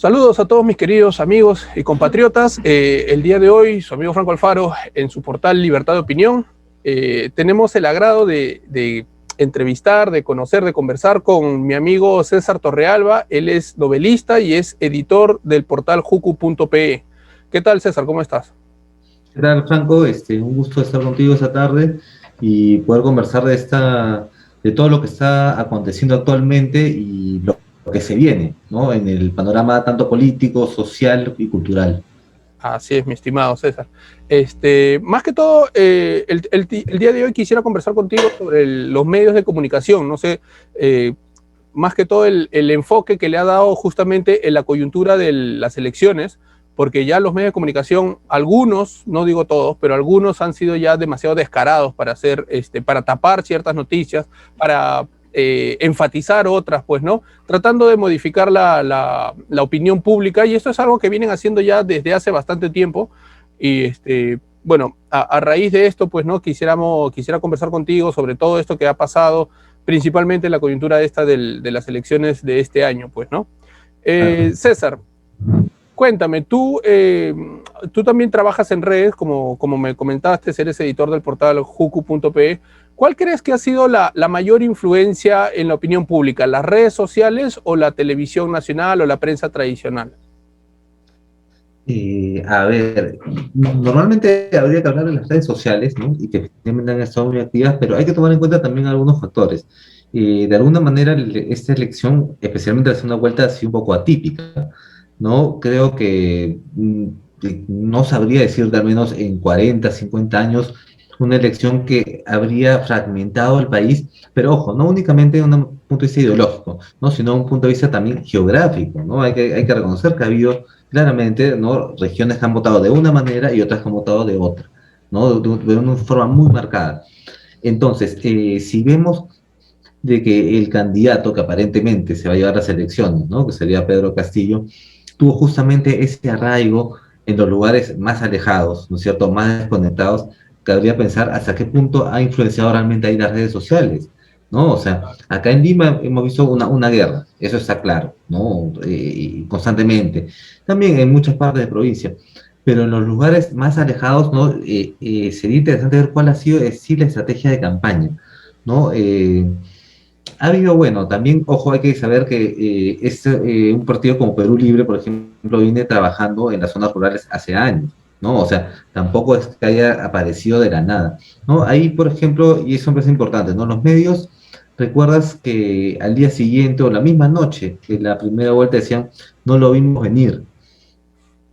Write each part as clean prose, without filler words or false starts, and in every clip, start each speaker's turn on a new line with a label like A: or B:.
A: Saludos a todos mis queridos amigos y compatriotas. El día de hoy, su amigo Franco Alfaro, en su portal Libertad de Opinión, tenemos el agrado de entrevistar, de conocer, de conversar con mi amigo César Torrealba. Él es novelista y es editor del portal jucu.pe. ¿Qué tal, César? ¿Cómo estás?
B: ¿Qué tal, Franco? Un gusto estar contigo esta tarde y poder conversar de todo lo que está aconteciendo actualmente y lo que se viene, ¿no? En el panorama tanto político, social y cultural.
A: Así es, mi estimado César. Más que todo, el día de hoy quisiera conversar contigo sobre los medios de comunicación. No sé, más que todo el enfoque que le ha dado justamente en la coyuntura de las elecciones, porque ya los medios de comunicación, algunos, no digo todos, pero algunos han sido ya demasiado descarados para hacer, para tapar ciertas noticias, para enfatizar otras, pues, ¿no? Tratando de modificar la opinión pública, y esto es algo que vienen haciendo ya desde hace bastante tiempo. Y bueno, a raíz de esto, pues, ¿no? Quisiera conversar contigo sobre todo esto que ha pasado, principalmente la coyuntura esta de las elecciones de este año, pues, ¿no?
B: Claro.
A: César, cuéntame, tú también trabajas en redes, como me comentaste, eres editor del portal jucu.pe. ¿Cuál crees que ha sido la mayor influencia en la opinión pública, las redes sociales o la televisión nacional o la prensa tradicional?
B: A ver, normalmente habría que hablar de las redes sociales, ¿no? Y que efectivamente han estado muy activas, pero hay que tomar en cuenta también algunos factores. De alguna manera, esta elección, especialmente la segunda vuelta, ha sido un poco atípica, ¿no? Creo que no sabría decir de al menos en 40, 50 años una elección que habría fragmentado el país, pero ojo, no únicamente de un punto de vista ideológico, ¿no? Sino un punto de vista también geográfico, ¿no? Hay que reconocer que ha habido claramente, ¿no? Regiones que han votado de una manera y otras que han votado de otra, ¿no? De una forma muy marcada. Entonces, si vemos de que el candidato que aparentemente se va a llevar las elecciones, ¿no? Que sería Pedro Castillo, tuvo justamente ese arraigo en los lugares más alejados, ¿no es cierto?, más desconectados. Cabría pensar hasta qué punto ha influenciado realmente ahí las redes sociales, ¿no? O sea, acá en Lima hemos visto una guerra, eso está claro, ¿no? Constantemente. También en muchas partes de provincia. Pero en los lugares más alejados, ¿no? Sería interesante ver cuál ha sido, sí, la estrategia de campaña, ¿no? Ha habido, bueno, también, ojo, hay que saber que un partido como Perú Libre, por ejemplo, viene trabajando en las zonas rurales hace años, ¿no? O sea, tampoco es que haya aparecido de la nada, ¿no? Ahí, por ejemplo, y eso me parece importante, ¿no? Los medios, recuerdas que al día siguiente o la misma noche que la primera vuelta decían, no lo vimos venir.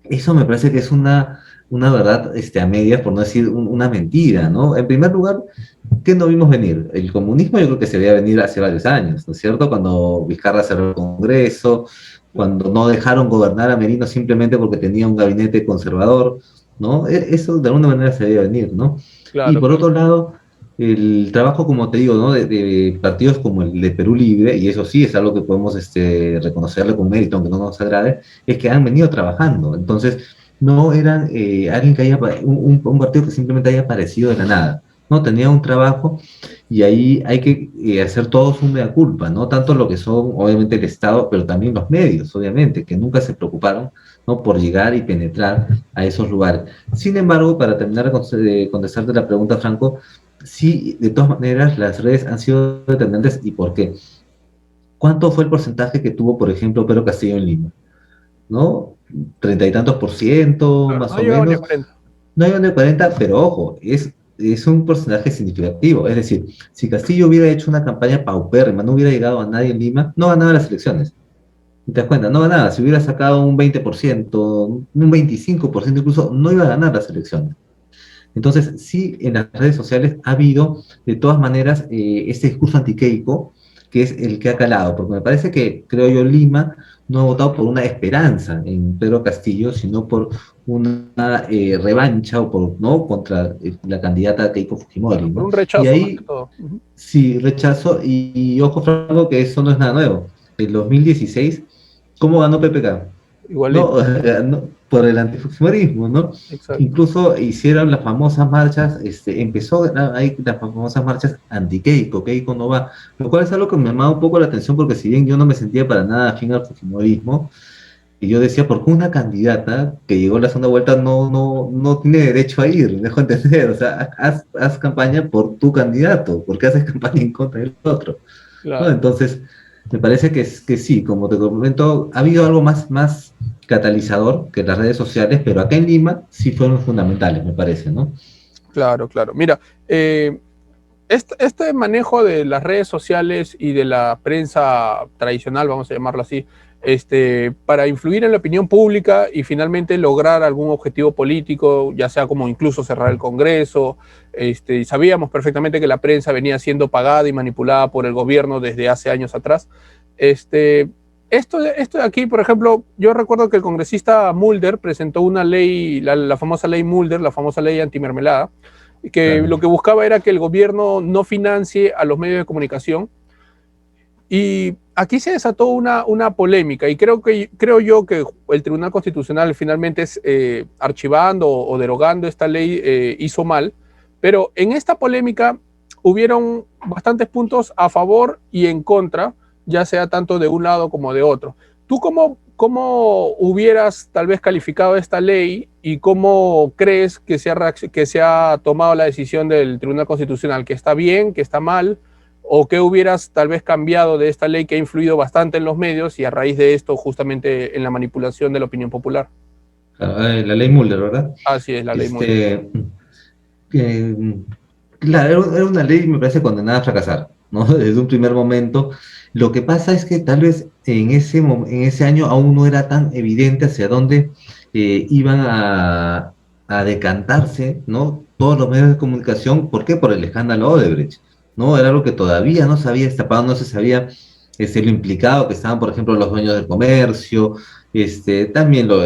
B: Eso me parece que es una verdad a medias, por no decir una mentira, ¿no? En primer lugar, ¿qué no vimos venir? El comunismo yo creo que se veía venir hace varios años, ¿no es cierto? Cuando Vizcarra cerró el Congreso, cuando no dejaron gobernar a Merino simplemente porque tenía un gabinete conservador, ¿no? Eso de alguna manera se veía venir, ¿no? Y
A: Claro,
B: por
A: claro.
B: otro lado, el trabajo, como te digo, ¿no? De partidos como el de Perú Libre, y eso sí es algo que podemos reconocerle con mérito, aunque no nos agrade, es que han venido trabajando. Entonces, no eran alguien que haya, un partido que simplemente haya aparecido de la nada, ¿no? Tenía un trabajo y ahí hay que hacer todos un mea culpa, ¿no? Tanto lo que son, obviamente, el Estado, pero también los medios, obviamente, que nunca se preocuparon, ¿no? Por llegar y penetrar a esos lugares. Sin embargo, para terminar de contestarte la pregunta, Franco, sí, de todas maneras, las redes han sido determinantes. ¿Y por qué? ¿Cuánto fue el porcentaje que tuvo, por ejemplo, Pedro Castillo en Lima? ¿No? Treinta y tantos por ciento,
A: Claro, no
B: más
A: ha
B: o
A: llegado ni a
B: menos.
A: 40.
B: No hay de 40, pero ojo, es un porcentaje significativo. Es decir, si Castillo hubiera hecho una campaña paupérrima, no hubiera llegado a nadie en Lima, no ganaba las elecciones. ¿Te das cuenta? No ganaba. Si hubiera sacado un 20%, un 25% incluso, no iba a ganar las elecciones. Entonces, sí, en las redes sociales ha habido, de todas maneras, este discurso antiqueico, que es el que ha calado, porque me parece que, creo yo, Lima no ha votado por una esperanza en Pedro Castillo, sino por una revancha o por, ¿no? Contra la candidata Keiko
A: Claro,
B: Fujimori,
A: por
B: ¿no?
A: un
B: Y
A: rechazo más que
B: ahí
A: todo. Ujú.
B: sí, rechazo, y ojo, Franco, que eso no es nada nuevo. En 2016, ¿cómo ganó PPK?
A: Igualito.
B: ¿No? No, por el antifujimorismo, ¿no?
A: Exacto.
B: Incluso hicieron las famosas marchas, empezó ahí las famosas marchas anti-Keiko, Keiko no va, lo cual es algo que me llamaba un poco la atención porque si bien yo no me sentía para nada afín al fujimorismo, Y yo decía, ¿por qué una candidata que llegó a la segunda vuelta no tiene derecho a ir? Me dejo entender, o sea, haz campaña por tu candidato, ¿por qué haces campaña en contra del otro? ¿No?
A: Claro.
B: Entonces, me parece que sí, como te comento, ha habido algo más catalizador que las redes sociales, pero acá en Lima sí fueron fundamentales, me parece, ¿no?
A: Claro, claro. Mira, este manejo de las redes sociales y de la prensa tradicional, vamos a llamarlo así, para influir en la opinión pública y finalmente lograr algún objetivo político, ya sea como incluso cerrar el Congreso. Y sabíamos perfectamente que la prensa venía siendo pagada y manipulada por el gobierno desde hace años atrás. Esto de aquí, por ejemplo, yo recuerdo que el congresista Mulder presentó una ley, la famosa ley Mulder, la famosa ley antimermelada, que
B: Claro.
A: lo que buscaba era que el gobierno no financie a los medios de comunicación. Y aquí se desató una polémica y creo yo que el Tribunal Constitucional finalmente archivando o derogando esta ley hizo mal, pero en esta polémica hubieron bastantes puntos a favor y en contra, ya sea tanto de un lado como de otro. ¿Tú cómo hubieras tal vez calificado esta ley y cómo crees que se ha tomado la decisión del Tribunal Constitucional? ¿Que está bien, que está mal? ¿O qué hubieras tal vez cambiado de esta ley que ha influido bastante en los medios y a raíz de esto justamente en la manipulación de la opinión popular?
B: La ley Mulder, ¿verdad?
A: Así es, la ley Mulder.
B: Eh, claro, era una ley, me parece, condenada a fracasar, ¿no? Desde un primer momento. Lo que pasa es que tal vez en ese año aún no era tan evidente hacia dónde iban a decantarse, ¿no? Todos los medios de comunicación. ¿Por qué? Por el escándalo Odebrecht, ¿no? Era algo que todavía no se había destapado, no se sabía lo implicado que estaban, por ejemplo, los dueños del comercio, también los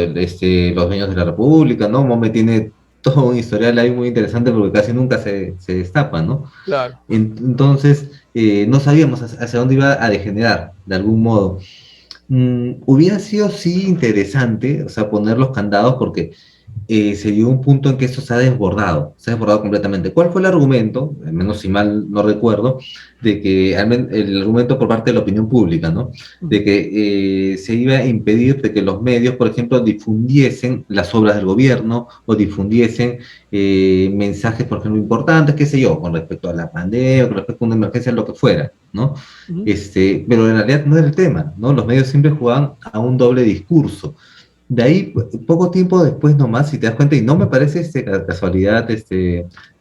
B: dueños de la República, ¿no? Mome tiene todo un historial ahí muy interesante porque casi nunca se destapa, ¿no?
A: Claro.
B: Entonces, no sabíamos hacia dónde iba a degenerar, de algún modo. Hubiera sido, sí, interesante, o sea, poner los candados porque se llegó un punto en que esto se ha desbordado completamente. ¿Cuál fue el argumento? Al menos si mal no recuerdo, de que el argumento por parte de la opinión pública, ¿no? De que se iba a impedir de que los medios, por ejemplo, difundiesen las obras del gobierno o difundiesen mensajes, por ejemplo, importantes, qué sé yo, con respecto a la pandemia, con respecto a una emergencia, lo que fuera, ¿no? Pero en realidad no era el tema, ¿no? Los medios siempre jugaban a un doble discurso. De ahí, poco tiempo después nomás, si te das cuenta, y no me parece casualidad,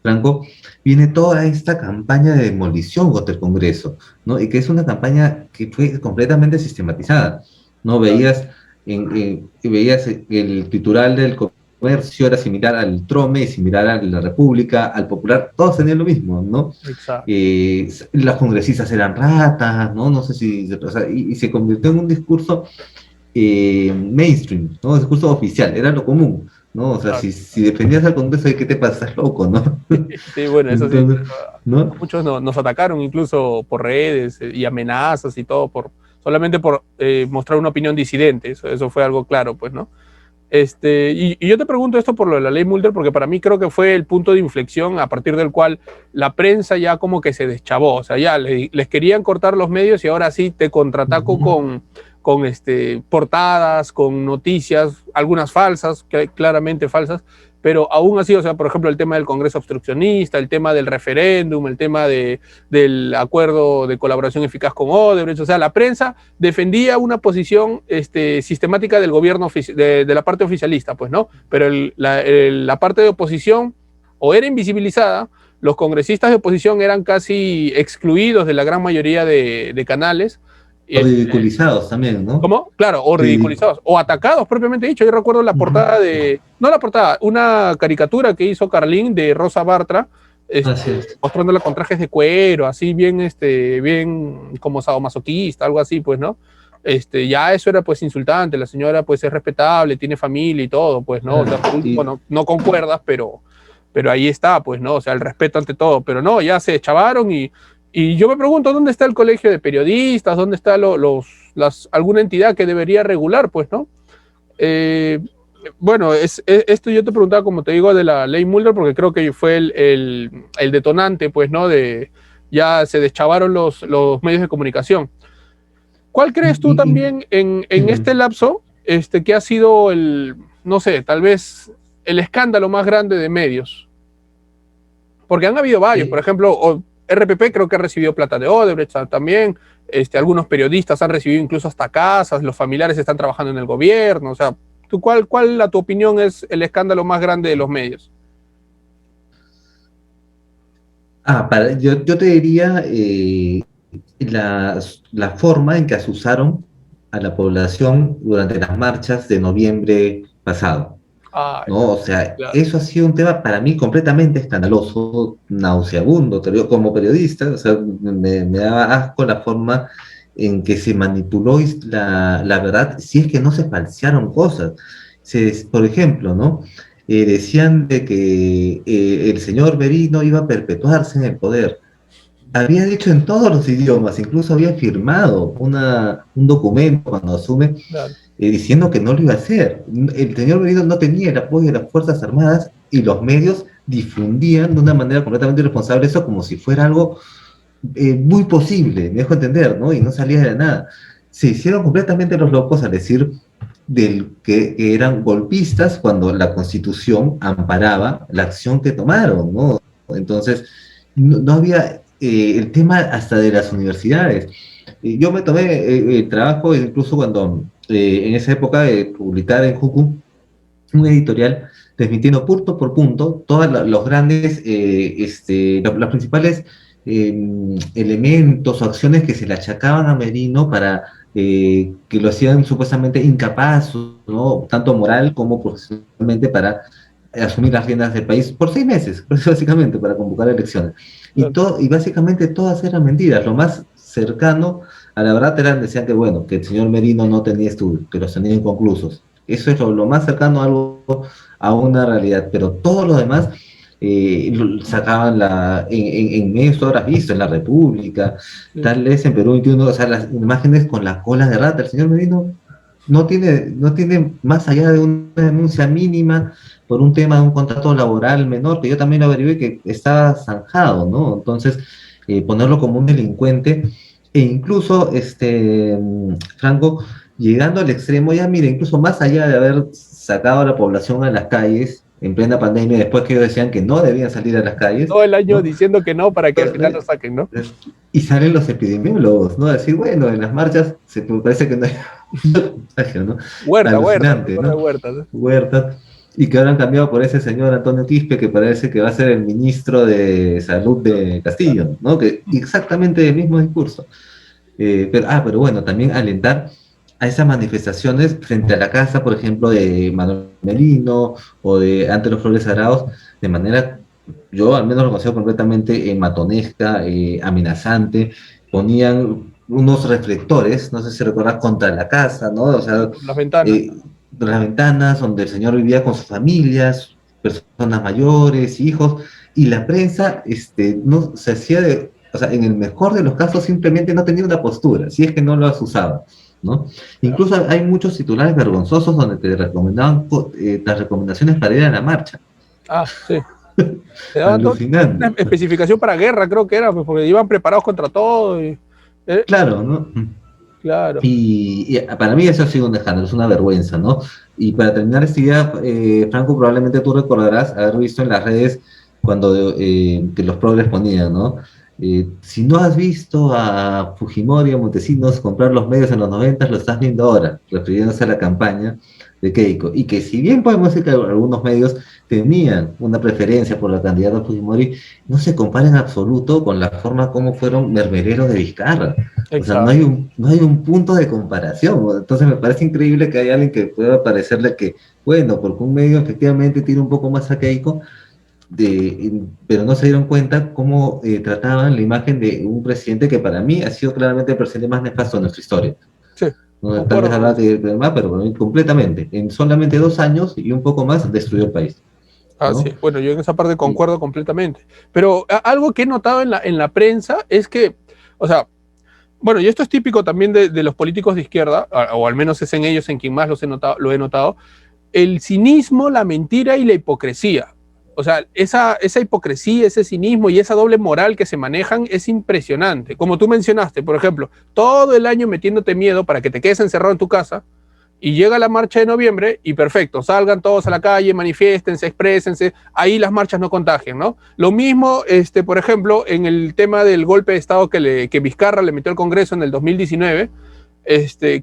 B: Franco, viene toda esta campaña de demolición contra el Congreso, ¿no? Y que es una campaña que fue completamente sistematizada, ¿no? Veías el titular del comercio era similar al Trome, y similar a la República, al Popular, todos tenían lo mismo, ¿no?
A: Exacto.
B: Las congresistas eran ratas, ¿no? No sé si, o sea, y se convirtió en un discurso mainstream, ¿no? Discurso oficial, era lo común, ¿no? O sea,
A: Claro.
B: si defendías al Congreso, ¿de qué te pasa? Estás loco, ¿no?
A: Sí, bueno, eso sí.
B: Entonces, ¿no?
A: Muchos nos atacaron incluso por redes y amenazas y todo, solamente por mostrar una opinión disidente. Eso fue algo claro, pues, ¿no? Y yo te pregunto esto por lo de la ley Mulder, porque para mí creo que fue el punto de inflexión a partir del cual la prensa ya como que se deschavó, o sea, ya les querían cortar los medios y ahora sí te contraataco con portadas, con noticias, algunas falsas, claramente falsas, pero aún así, o sea, por ejemplo, el tema del Congreso obstruccionista, el tema del referéndum, el tema del acuerdo de colaboración eficaz con Odebrecht, o sea, la prensa defendía una posición sistemática del gobierno, de la parte oficialista, pues, ¿no? Pero la parte de oposición o era invisibilizada, los congresistas de oposición eran casi excluidos de la gran mayoría de canales.
B: Ridiculizados también, ¿no?
A: ¿Cómo? Claro, o
B: Sí.
A: ridiculizados, o atacados propiamente dicho. Yo recuerdo la portada no la portada, una caricatura que hizo Carlín de Rosa Bartra,
B: Así es.
A: mostrándola con trajes de cuero, así bien, bien como sadomasoquista, algo así, pues, ¿no? Ya eso era pues insultante, la señora pues es respetable, tiene familia y todo, pues, ¿no? O sea,
B: Y,
A: bueno, no concuerdas, pero ahí está, pues, ¿no? O sea, el respeto ante todo, pero no, ya se chavaron y yo me pregunto, ¿dónde está el colegio de periodistas? ¿Dónde está alguna entidad que debería regular, pues, ¿no? Bueno, esto yo te preguntaba, como te digo, de la ley Mulder, porque creo que fue el detonante, pues, ¿no? Ya se deschavaron los medios de comunicación. ¿Cuál crees tú
B: y-
A: también en
B: y-
A: este lapso? ¿qué ha sido no sé, tal vez el escándalo más grande de medios? Porque han habido varios, por ejemplo, RPP creo que ha recibido plata de Odebrecht también, algunos periodistas han recibido incluso hasta casas, los familiares están trabajando en el gobierno, o sea, ¿cuál a tu opinión es el escándalo más grande de los medios?
B: Yo te diría la forma en que asusaron a la población durante las marchas de noviembre pasado,
A: Ah,
B: ¿no? O sea,
A: claro.
B: eso ha sido un tema para mí completamente escandaloso, nauseabundo, te lo digo como periodista, o sea, me daba asco la forma en que se manipuló la verdad, si es que no se falsearon cosas. Por ejemplo, ¿no? Decían de que el señor Merino iba a perpetuarse en el poder. Había dicho en todos los idiomas, incluso había firmado un documento cuando asume
A: Claro.
B: diciendo que no lo iba a hacer. El señor Merino no tenía el apoyo de las Fuerzas Armadas y los medios difundían de una manera completamente irresponsable eso como si fuera algo muy posible, me dejo entender, ¿no? Y no salía de nada. Se hicieron completamente los locos al decir que eran golpistas cuando la Constitución amparaba la acción que tomaron, ¿no? Entonces, no había el tema hasta de las universidades. Yo me tomé el trabajo, incluso cuando en esa época de publicar en Jucu un editorial desmintiendo punto por punto todos los grandes, los principales elementos o acciones que se le achacaban a Merino para que lo hacían supuestamente incapaz, ¿no? Tanto moral como profesionalmente para asumir las riendas del país por 6 meses, básicamente, para convocar elecciones.
A: Claro.
B: Y básicamente todas eran mentiras. Lo más cercano a la verdad decían que, bueno, que el señor Merino no tenía estudios, que los tenía inconclusos. Eso es lo más cercano a algo, a una realidad, pero todo lo demás sacaban en medios, tú habrás visto, en la República,
A: Sí.
B: tal vez en Perú 21, o sea, las imágenes con las colas de rata. El señor Merino no tiene más allá de una denuncia mínima por un tema de un contrato laboral menor, que yo también lo averigué que estaba zanjado, ¿no? Entonces, ponerlo como un delincuente, e incluso, Franco, llegando al extremo, ya mire, incluso más allá de haber sacado a la población a las calles en plena pandemia, después que ellos decían que no debían salir a las calles,
A: Todo el año
B: ¿no?
A: diciendo que no para que al final lo saquen, ¿no?
B: Y salen los epidemiólogos, ¿no? A decir, bueno, en las marchas me parece que no hay contagio, ¿no?
A: Huerta,
B: Alucinante,
A: doctor de
B: ¿no?
A: Huerta, ¿no?
B: Huerta, y que ahora han cambiado por ese señor Antonio Quispe, que parece que va a ser el ministro de Salud de Castillo, ¿no? Que exactamente el mismo discurso. Pero bueno, también alentar a esas manifestaciones frente a la casa, por ejemplo, de Manuel Merino o de Antero Flores Arauz, de manera, yo al menos lo considero completamente matonesca, amenazante. Ponían unos reflectores, no sé si recuerdas, contra la casa, ¿no? O sea,
A: Las ventanas.
B: las ventanas donde el señor vivía con sus familias, personas mayores, hijos, y la prensa no se hacía o sea, en el mejor de los casos simplemente no tenía una postura, si es que no lo usaba, ¿no? Incluso hay muchos titulares vergonzosos donde te recomendaban las recomendaciones para ir a la marcha.
A: Sí. Te daban una
B: Alucinante.
A: especificación para guerra, creo que era, pues, porque iban preparados contra todo.
B: Claro, ¿no?
A: Claro.
B: Y para mí eso ha sido un escándalo, es una vergüenza, ¿no? Y para terminar esta idea, Franco, probablemente tú recordarás haber visto en las redes cuando que los progres ponían, ¿no? Si no has visto a Fujimori o Montesinos comprar los medios en los 90, lo estás viendo ahora, refiriéndose a la campaña de Keiko. Y que si bien podemos decir que algunos medios tenían una preferencia por la candidata Fujimori, no se compara en absoluto con la forma como fueron mermeleros de Vizcarra. O sea,
A: Exacto.
B: no hay un punto de comparación. Entonces me parece increíble que haya alguien que pueda parecerle que, bueno, porque un medio efectivamente tiene un poco más a Keiko, pero no se dieron cuenta cómo trataban la imagen de un presidente que para mí ha sido claramente el presidente más nefasto de nuestra historia.
A: Sí,
B: No, tal vez
A: concuerdo con
B: habrá
A: eso.
B: de más, pero para mí completamente. En solamente 2 años y un poco más destruyó el país,
A: Sí.
B: ¿no?
A: Bueno, yo en esa parte
B: Y,
A: concuerdo completamente. Pero algo que he notado en la prensa es que, o sea, bueno, y esto es típico también de los políticos de izquierda, o al menos es en ellos en quien más lo he notado, el cinismo, la mentira y la hipocresía. O sea, esa hipocresía, ese cinismo y esa doble moral que se manejan es impresionante. Como tú mencionaste, por ejemplo, todo el año metiéndote miedo para que te quedes encerrado en tu casa Y llega la marcha de noviembre y perfecto, salgan todos a la calle, manifiéstense, exprésense, ahí las marchas no contagian, ¿no? Lo mismo, por ejemplo, en el tema del golpe de Estado que Vizcarra le metió al Congreso en el 2019,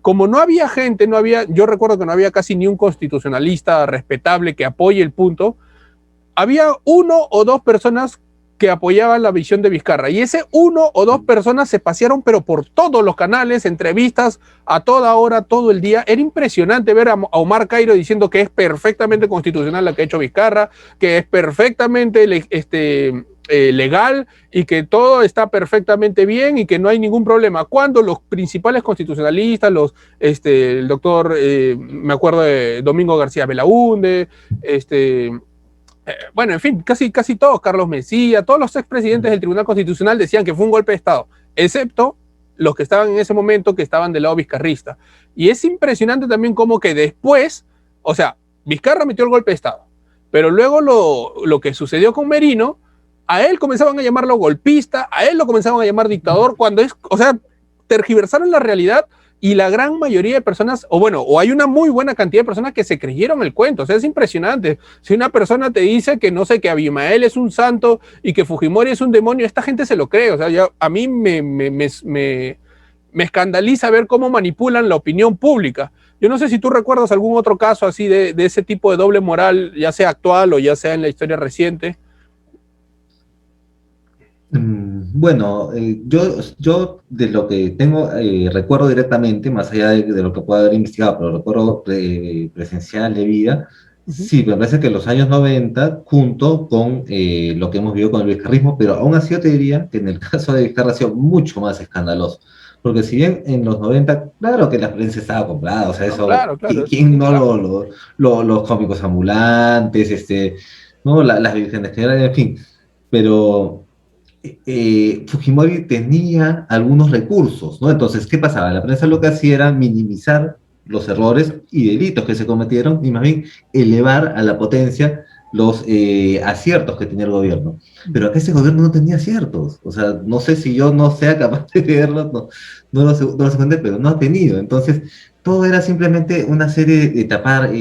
A: como no había gente, yo recuerdo que no había casi ni un constitucionalista respetable que apoye el punto, había uno o dos personas que apoyaban la visión de Vizcarra. Y ese uno o dos personas se pasearon, pero por todos los canales, entrevistas a toda hora, todo el día. Era impresionante ver a Omar Cairo diciendo que es perfectamente constitucional la que ha hecho Vizcarra, que es perfectamente legal y que todo está perfectamente bien y que no hay ningún problema. Cuando los principales constitucionalistas, el doctor, me acuerdo de Domingo García Belaúnde, bueno, en fin, casi todos, Carlos Mesía, todos los expresidentes del Tribunal Constitucional decían que fue un golpe de Estado, excepto los que estaban en ese momento, que estaban del lado vizcarrista. Y es impresionante también como que después, o sea, Vizcarra metió el golpe de Estado, pero luego lo que sucedió con Merino, a él comenzaban a llamarlo golpista, a él lo comenzaban a llamar dictador, o sea, tergiversaron la realidad. Y la gran mayoría de personas, o hay una muy buena cantidad de personas que se creyeron el cuento. O sea, es impresionante. Si una persona te dice que, no sé, que Abimael es un santo y que Fujimori es un demonio, esta gente se lo cree. O sea, a mí me escandaliza ver cómo manipulan la opinión pública. Yo no sé si tú recuerdas algún otro caso así de ese tipo de doble moral, ya sea actual o ya sea en la historia reciente.
B: Bueno, yo de lo que tengo recuerdo directamente, más allá de lo que pueda haber investigado, pero recuerdo presencial de vida, sí, me parece que los años 90, junto con lo que hemos vivido con el vizcarrismo, pero aún así yo te diría que en el caso de Vizcarra ha sido mucho más escandaloso. Porque si bien en los 90, claro que la prensa estaba comprada, o sea,
A: No,
B: eso,
A: claro,
B: ¿quién no
A: claro.
B: los cómicos ambulantes, no, las vírgenes que eran, en fin, pero Fujimori tenía algunos recursos, ¿no? Entonces, ¿qué pasaba? La prensa lo que hacía era minimizar los errores y delitos que se cometieron y más bien elevar a la potencia los aciertos que tenía el gobierno. Pero acá ese gobierno no tenía aciertos. O sea, no sé si yo no sea capaz de verlos, no lo sé entender, pero no ha tenido. Entonces, todo era simplemente una serie de tapar,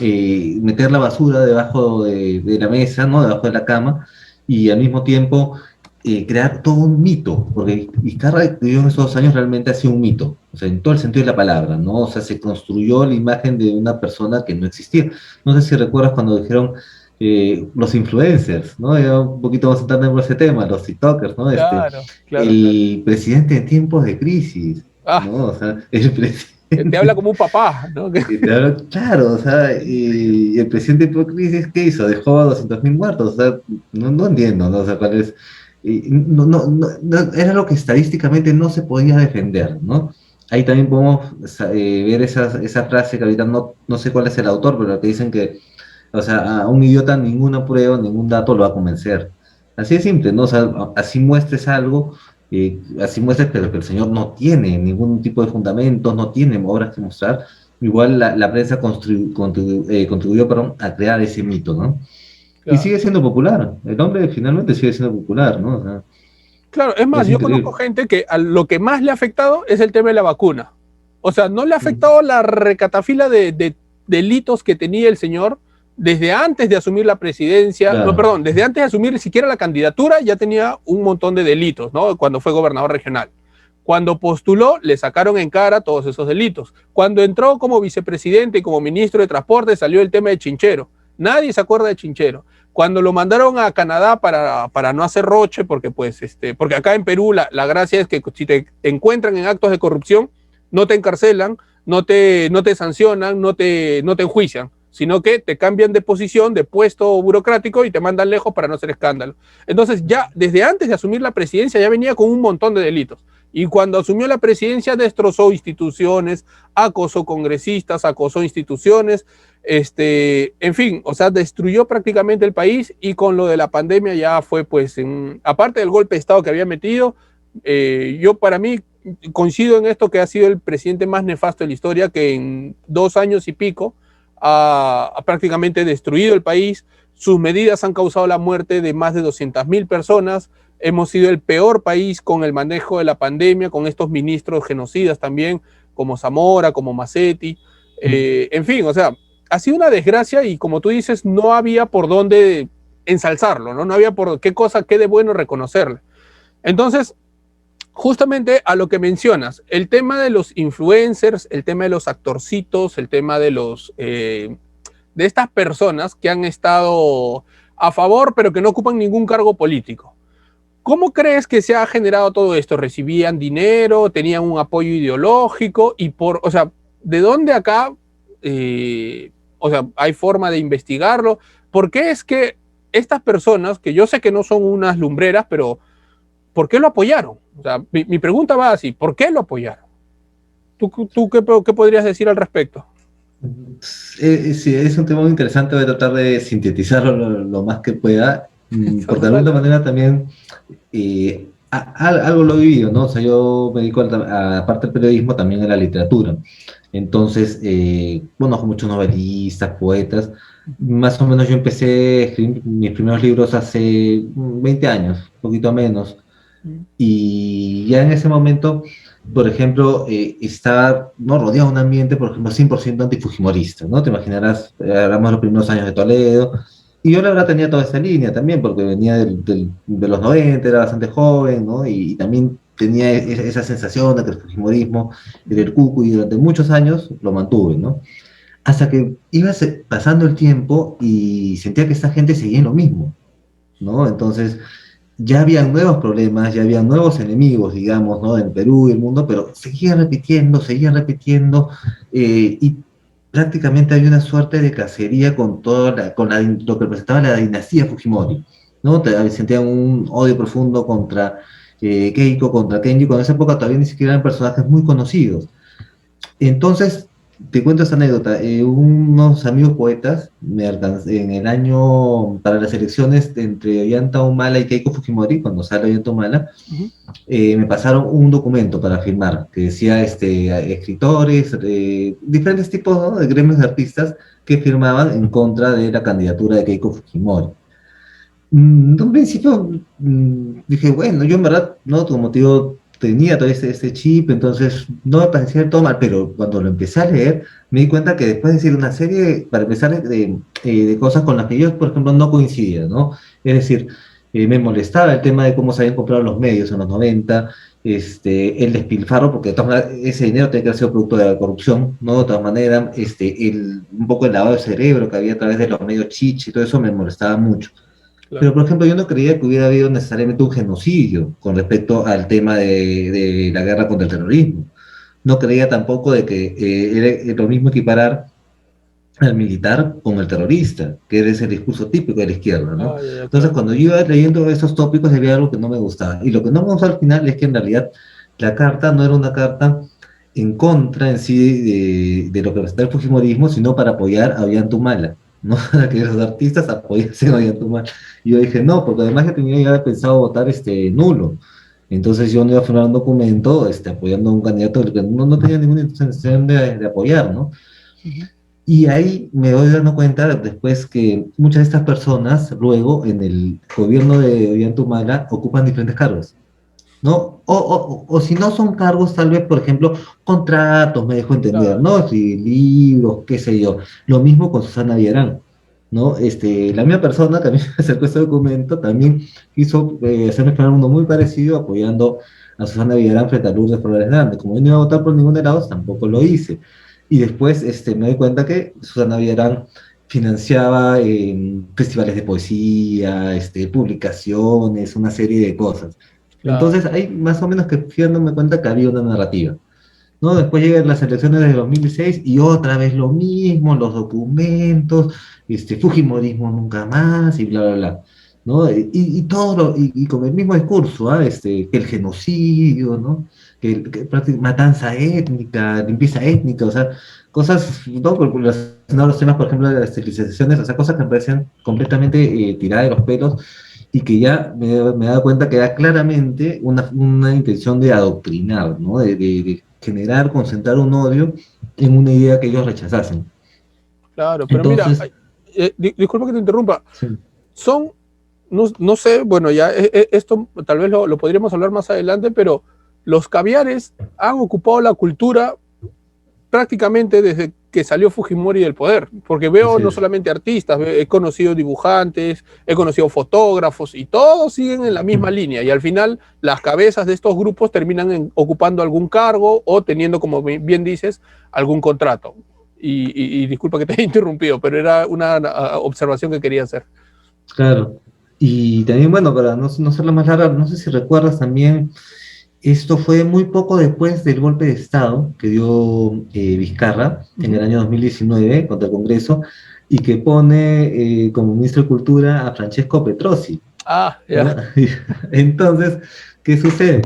B: meter la basura debajo de la mesa, ¿no? Debajo de la cama, y al mismo tiempo crear todo un mito, porque Vizcarra vivió en esos 2 años realmente ha sido un mito, o sea, en todo el sentido de la palabra, ¿no? O sea, se construyó la imagen de una persona que no existía. No sé si recuerdas cuando dijeron los influencers, ¿no? Ya un poquito más entrando en ese tema, los TikTokers, ¿no?
A: Claro, claro, claro.
B: El presidente en tiempos de crisis,
A: Ah,
B: ¿no? O sea, el
A: te habla
B: presidente...
A: como un papá, ¿no?
B: Claro, o sea, y el presidente por crisis, ¿qué hizo? Dejó a 200.000 muertos, o sea, no entiendo, ¿no? O sea, cuál es, era lo que estadísticamente no se podía defender, ¿no? Ahí también podemos ver esa frase que ahorita no sé cuál es el autor, pero que dicen que, o sea, a un idiota ninguna prueba, ningún dato lo va a convencer. Así de simple, ¿no? O sea, así muestres algo, así muestres que el señor no tiene ningún tipo de fundamentos, no tiene obras que mostrar. Igual la prensa contribuyó, perdón, a crear ese mito, ¿no? Y
A: Claro.
B: sigue siendo popular. El hombre finalmente sigue siendo popular, ¿no? O sea,
A: Claro, es más,
B: es
A: yo conozco
B: increíble.
A: gente que a lo que más le ha afectado es el tema de la vacuna. O sea, no le ha
B: Mm.
A: afectado la recatafila de delitos que tenía el señor desde antes de asumir la presidencia, no,
B: Claro,
A: perdón, desde antes de asumir siquiera la candidatura ya tenía un montón de delitos, ¿no? Cuando fue gobernador regional. Cuando postuló, le sacaron en cara todos esos delitos. Cuando entró como vicepresidente y como ministro de Transporte, salió el tema de Chinchero. Nadie se acuerda de Chinchero. Cuando lo mandaron a Canadá para no hacer roche, porque, porque acá en Perú la gracia es que si te encuentran en actos de corrupción, no te encarcelan, no te sancionan, no te enjuician, sino que te cambian de posición, de puesto burocrático y te mandan lejos para no hacer escándalo. Entonces ya desde antes de asumir la presidencia ya venía con un montón de delitos. Y cuando asumió la presidencia destrozó instituciones, acosó congresistas, acosó instituciones, en fin, o sea, destruyó prácticamente el país y con lo de la pandemia ya fue pues, aparte del golpe de Estado que había metido, yo para mí coincido en esto que ha sido el presidente más nefasto de la historia, que en 2 años y pico ha prácticamente destruido el país, sus medidas han causado la muerte de más de 200.000 personas, hemos sido el peor país con el manejo de la pandemia, con estos ministros genocidas también, como Zamora, como Macetti, en fin, o sea, ha sido una desgracia y como tú dices, no había por dónde ensalzarlo, ¿no? No había por qué cosa, qué de bueno reconocerle. Entonces, justamente a lo que mencionas, el tema de los influencers, el tema de los actorcitos, el tema de de estas personas que han estado a favor, pero que no ocupan ningún cargo político. ¿Cómo crees que se ha generado todo esto? ¿Recibían dinero? ¿Tenían un apoyo ideológico? O sea, ¿de dónde acá, o sea, hay forma de investigarlo? ¿Por qué es que estas personas, que yo sé que no son unas lumbreras, pero ¿por qué lo apoyaron? O sea, mi pregunta va así, ¿por qué lo apoyaron? ¿Tú qué podrías decir al respecto?
B: Sí, es un tema muy interesante, voy a tratar de sintetizarlo lo más que pueda, porque de alguna
A: Dale.
B: manera también algo lo he vivido, ¿no? O sea, yo me dedico, aparte del periodismo, también a la literatura. Entonces, bueno, con muchos novelistas, poetas, más o menos yo empecé a escribir mis primeros libros hace 20 años, un poquito menos, y ya en ese momento, por ejemplo, estaba, ¿no?, rodeado de un ambiente, por ejemplo, 100% antifujimorista, ¿no? Te imaginarás, hablamos de los primeros años de Toledo, y yo la verdad tenía toda esa línea también, porque venía de los 90, era bastante joven, ¿no? Y también tenía esa sensación de que el fujimorismo era el cuco, y durante muchos años lo mantuve, ¿no? Hasta que iba pasando el tiempo y sentía que esta gente seguía en lo mismo, ¿no? Entonces, ya habían nuevos problemas, ya habían nuevos enemigos, digamos, ¿no?, en Perú y el mundo, pero seguía repitiendo, y prácticamente hay una suerte de cacería con lo que representaba la dinastía Fujimori, ¿no? Sentían un odio profundo contra Keiko, contra Kenji, cuando en esa época todavía ni siquiera eran personajes muy conocidos. Entonces, te cuento esta anécdota. Unos amigos poetas en el año para las elecciones entre Ollanta Humala y Keiko Fujimori, cuando sale Ollanta Humala,
A: Ujú.
B: me pasaron un documento para firmar que decía escritores, diferentes tipos, ¿no?, de gremios de artistas que firmaban en contra de la candidatura de Keiko Fujimori. En un principio dije, bueno, yo en verdad, ¿no?, como te digo, tenía todo ese chip, entonces no me parecía del todo mal, pero cuando lo empecé a leer, me di cuenta que después de decir una serie, para empezar, de cosas con las que yo, por ejemplo, no coincidía, ¿no? Es decir, me molestaba el tema de cómo se habían comprado los medios en los 90, el despilfarro, porque de todas maneras ese dinero tenía que haber sido producto de la corrupción, ¿no? De todas maneras, un poco el lavado de cerebro que había a través de los medios chichi y todo eso me molestaba mucho. Pero,
A: Claro.
B: por ejemplo, yo no creía que hubiera habido necesariamente un genocidio con respecto al tema de la guerra contra el terrorismo. No creía tampoco de que era lo mismo equiparar al militar con el terrorista, que era ese discurso típico de la izquierda, ¿no?
A: Ah, ya, ya,
B: Entonces,
A: claro.
B: cuando yo iba leyendo esos tópicos, había algo que no me gustaba. Y lo que no me gustó al final es que en realidad la carta no era una carta en contra en sí de lo que representa el fujimorismo, sino para apoyar a Ollantumala, ¿no? Para que los artistas apoyasen a Ollantumala. Y yo dije, no, porque además que tenía ya pensado votar nulo. Entonces yo no iba a firmar un documento apoyando a un candidato que no tenía ninguna intención de apoyar, ¿no?
A: Ujú.
B: Y ahí me voy dando cuenta después que muchas de estas personas luego en el gobierno de Ollantumala ocupan diferentes cargos, ¿no? O si no son cargos, tal vez, por ejemplo, contratos, me dejo entender,
A: Claro.
B: ¿no? Si libros, qué sé yo. Lo mismo con Susana Villarán, ¿no? La misma persona que a mí me acercó este documento también quiso hacerme esperar uno muy parecido apoyando a Susana Villarán frente a Lourdes Flores Hernández. Como yo no iba a votar por ningún de lados, tampoco lo hice. Y después me doy cuenta que Susana Villarán financiaba festivales de poesía, publicaciones, una serie de cosas.
A: Claro.
B: Entonces ahí más o menos que fui dándome cuenta que había una narrativa, ¿no? Después llegan las elecciones de 2016 y otra vez lo mismo, los documentos, Fujimorismo nunca más y bla, bla, bla, ¿no? Y con el mismo discurso, ¿ah? Que el genocidio, ¿no? Matanza étnica, limpieza étnica, o sea, cosas, ¿no? Relacionadas a los temas, por ejemplo, de las esterilizaciones, o sea, cosas que me parecen completamente tiradas de los pelos y que ya me he dado cuenta que era claramente una intención de adoctrinar, ¿no? De generar, concentrar un odio en una idea que ellos rechazasen.
A: Claro, pero mira,
B: Entonces,
A: disculpa que te interrumpa.
B: sí,
A: Son, no sé, bueno, ya esto tal vez lo podríamos hablar más adelante, pero los caviares han ocupado la cultura prácticamente desde que salió Fujimori del poder, porque veo no solamente artistas, he conocido dibujantes, he conocido fotógrafos y todos siguen en la misma línea y al final las cabezas de estos grupos terminan ocupando algún cargo o teniendo, como bien dices, algún contrato. Y disculpa que te haya interrumpido, pero era una observación que quería hacer.
B: Claro. Y también, bueno, para no ser la más larga, no sé si recuerdas también, esto fue muy poco después del golpe de Estado que dio Vizcarra en el año 2019 contra el Congreso y que pone como ministro de Cultura a Francesco Petrosi.
A: Ah, ya.
B: Entonces, ¿qué sucede?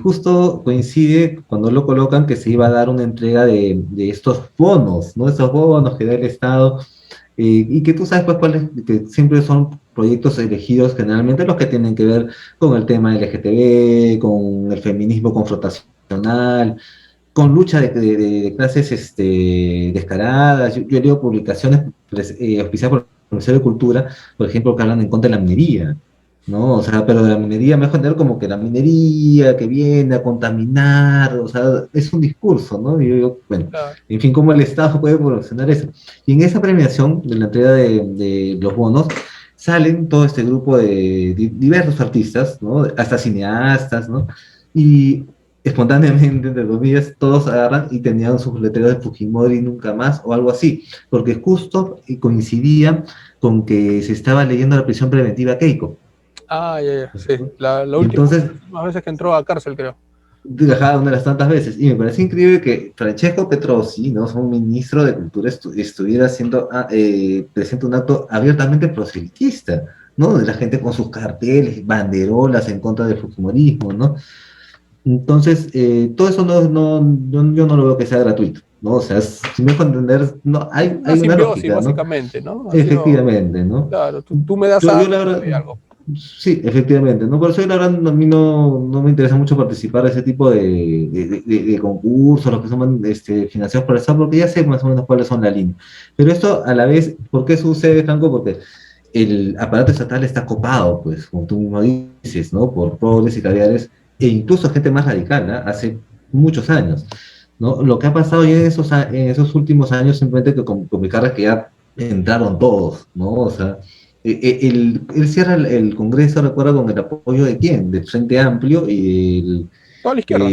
B: Justo coincide cuando lo colocan que se iba a dar una entrega de estos bonos, ¿no? Esos bonos que da el Estado, y que tú sabes pues cuáles, que siempre son proyectos elegidos generalmente los que tienen que ver con el tema LGTB, con el feminismo confrontacional, con lucha de clases descaradas. Yo leo publicaciones auspiciadas por el Ministerio de Cultura, por ejemplo, que hablan en contra de la minería, ¿no? O sea, pero de la minería me dejo entender como que la minería que viene a contaminar, o sea, es un discurso, ¿no? Y yo digo, bueno,
A: Claro.
B: en fin, ¿cómo el Estado puede promocionar eso? Y en esa premiación de la entrega de los bonos, salen todo este grupo de diversos artistas, ¿no? Hasta cineastas, ¿no? Y espontáneamente, entre comillas, todos agarran y tenían sus letreros de Fujimori nunca más o algo así, porque justo coincidía con que se estaba leyendo la prisión preventiva Keiko.
A: Ah, ya, sí. La
B: Y
A: última,
B: entonces,
A: las últimas veces que entró a cárcel, creo.
B: viajaba una de las tantas veces, y me parece increíble que Francesco Petrosi, ¿no? Un ministro de Cultura, estuviera haciendo, presente un acto abiertamente proselitista, ¿no? De la gente con sus carteles, banderolas en contra del fujimorismo, ¿no? Entonces, todo eso yo no lo veo que sea gratuito, ¿no? O sea, si me dejo entender, no,
A: Una
B: hay una
A: simbiosis,
B: lógica, ¿no?
A: básicamente, ¿no? Ha sido,
B: Efectivamente, ¿no?
A: claro, tú me das
B: Yo
A: algo,
B: la
A: yo te
B: verdad,
A: doy algo.
B: sí, efectivamente, ¿no? Por eso la verdad a mí no me interesa mucho participar de ese tipo de concursos, los que son financiados por el Estado, porque ya sé más o menos cuáles son las líneas. Pero esto a la vez, ¿por qué sucede, Franco? Porque el aparato estatal está copado, pues, como tú mismo dices, ¿no? Por pobres y caviares, e incluso gente más radical, ¿no? Hace muchos años, ¿no? Lo que ha pasado ya en esos últimos años, simplemente que con mi carrera es que ya entraron todos, ¿no? O sea, él cierra el Congreso, recuerda, con el apoyo de quién, del Frente Amplio y
A: Toda la izquierda.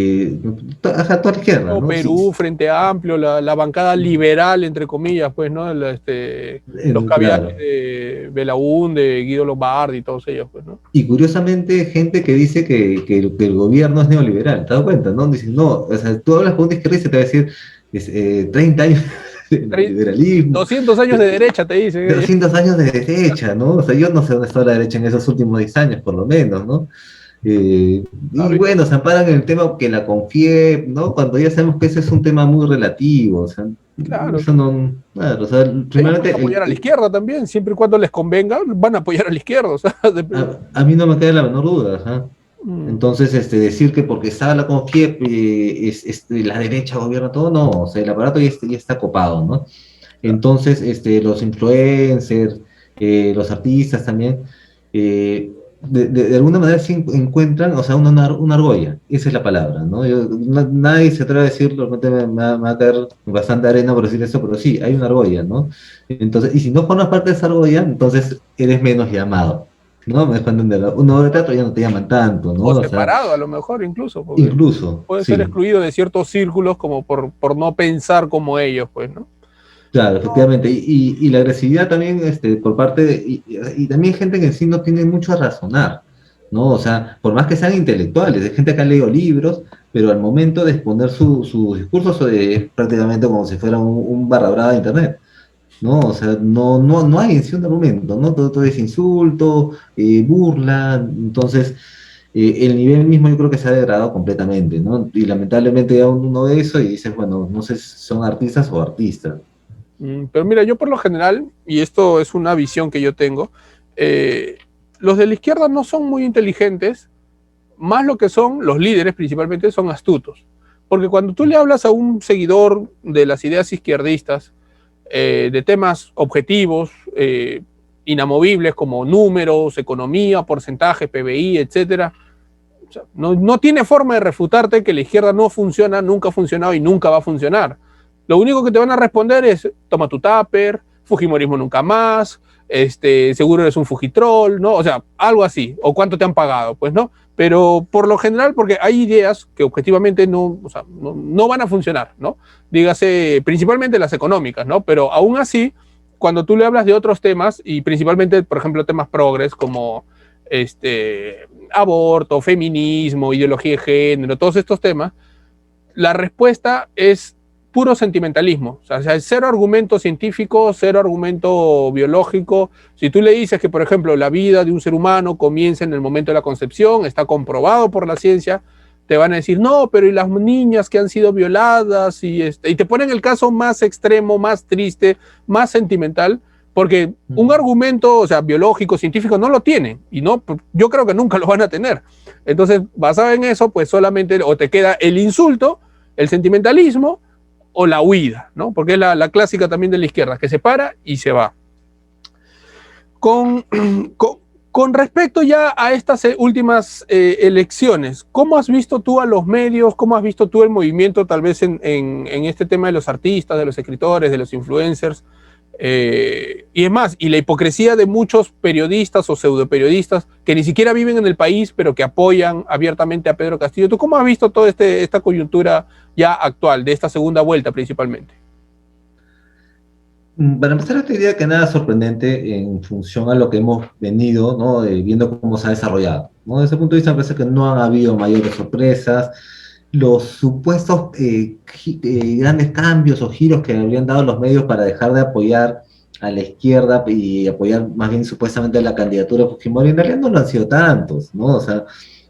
B: toda la izquierda,
A: O
B: ¿no? Sí,
A: Perú, Frente Amplio, la bancada liberal, entre comillas, pues, ¿no? Los caviares
B: claro.
A: de Belaúnde, de Guido Lombardi y todos ellos, pues, ¿no?
B: Y curiosamente, gente que dice que el gobierno es neoliberal, ¿te das cuenta, no? Dicen, no, o sea, tú hablas con un izquierdista y te va a decir 30 años de neoliberalismo,
A: 200 años de derecha, te dicen ellos.
B: 200 años de derecha, ¿no? O sea, yo no sé dónde está la derecha en esos últimos 10 años, por lo menos, ¿no? Y
A: Claro,
B: bueno, se amparan en el tema que la confíe, ¿no? Cuando ya sabemos que ese es un tema muy relativo, o sea,
A: claro.
B: eso no, claro, o sea,
A: Ellos pueden
B: primeramente,
A: apoyar a la izquierda también, siempre y cuando les convenga, van a apoyar a la izquierda. O sea,
B: a mí no me queda la menor duda, ajá.
A: mm,
B: Entonces, decir que porque está la CONFIEP, la derecha gobierna todo, no, o sea, el aparato ya está copado, ¿no?
A: claro.
B: Entonces, los influencers, los artistas también, de alguna manera sí encuentran, o sea, una argolla, esa es la palabra, ¿no? Nadie se atreve a decirlo, realmente me va a caer bastante arena por decir eso, pero sí, hay una argolla, ¿no? Entonces, y si no formas parte de esa argolla, entonces eres menos llamado, ¿no? Me dejo entender, una obra de teatro ya no te llaman tanto, ¿no?
A: O
B: O sea,
A: separado, a lo mejor incluso, porque
B: incluso,
A: puede ser
B: sí.
A: excluido de ciertos círculos como por no pensar como ellos, pues, ¿no?
B: Claro, efectivamente. Y la agresividad también, por parte de, y también gente que en sí no tiene mucho a razonar, ¿no? O sea, por más que sean intelectuales, hay gente que ha leído libros, pero al momento de exponer su discurso es prácticamente como si fuera un barra brava de internet, ¿no? O sea, no hay en sí un argumento, ¿no? Todo es insulto, burla, entonces el nivel mismo yo creo que se ha degradado completamente, ¿no? Y lamentablemente ya uno ve eso y dices, bueno, no sé si son artistas o artistas.
A: Pero mira, yo por lo general, y esto es una visión que yo tengo, eh, los de la izquierda no son muy inteligentes, más lo que son los líderes principalmente son astutos. Porque cuando tú le hablas a un seguidor de las ideas izquierdistas, de temas objetivos, inamovibles como números, economía, porcentaje, PBI, etcétera, o sea, no tiene forma de refutarte que la izquierda no funciona, nunca ha funcionado y nunca va a funcionar. Lo único que te van a responder es, toma tu tupper, Fujimorismo nunca más, seguro eres un Fujitrol, ¿no? O sea, algo así, o cuánto te han pagado, pues, ¿no? Pero por lo general, porque hay ideas que objetivamente no, o sea, no van a funcionar, ¿no? Dígase, principalmente las económicas, ¿no? Pero aún así, cuando tú le hablas de otros temas, y principalmente, por ejemplo, temas progres como aborto, feminismo, ideología de género, todos estos temas, la respuesta es puro sentimentalismo. O sea, es cero argumento científico, cero argumento biológico. Si tú le dices que, por ejemplo, la vida de un ser humano comienza en el momento de la concepción, está comprobado por la ciencia, te van a decir, no, pero ¿y las niñas que han sido violadas? Y te ponen el caso más extremo, más triste, más sentimental, porque un argumento, o sea, biológico, científico, no lo tienen. Y no, yo creo que nunca lo van a tener. Entonces, basado en eso, pues solamente o te queda el insulto, el sentimentalismo o la huida, ¿no? Porque es la clásica también de la izquierda, que se para y se va. Con respecto ya a estas últimas elecciones, ¿cómo has visto tú a los medios? ¿Cómo has visto tú el movimiento tal vez en este tema de los artistas, de los escritores, de los influencers? Y es más, y la hipocresía de muchos periodistas o pseudoperiodistas que ni siquiera viven en el país, pero que apoyan abiertamente a Pedro Castillo. ¿Tú cómo has visto toda esta coyuntura ya actual, de esta segunda vuelta principalmente?
B: Para empezar, te diría que nada sorprendente en función a lo que hemos venido, ¿no? Viendo cómo se ha desarrollado, ¿no? Desde ese punto de vista, me parece que no han habido mayores sorpresas. Los supuestos grandes cambios o giros que habrían dado los medios para dejar de apoyar a la izquierda y apoyar más bien supuestamente la candidatura de Fujimori, en realidad no lo han sido tantos, ¿no? O sea,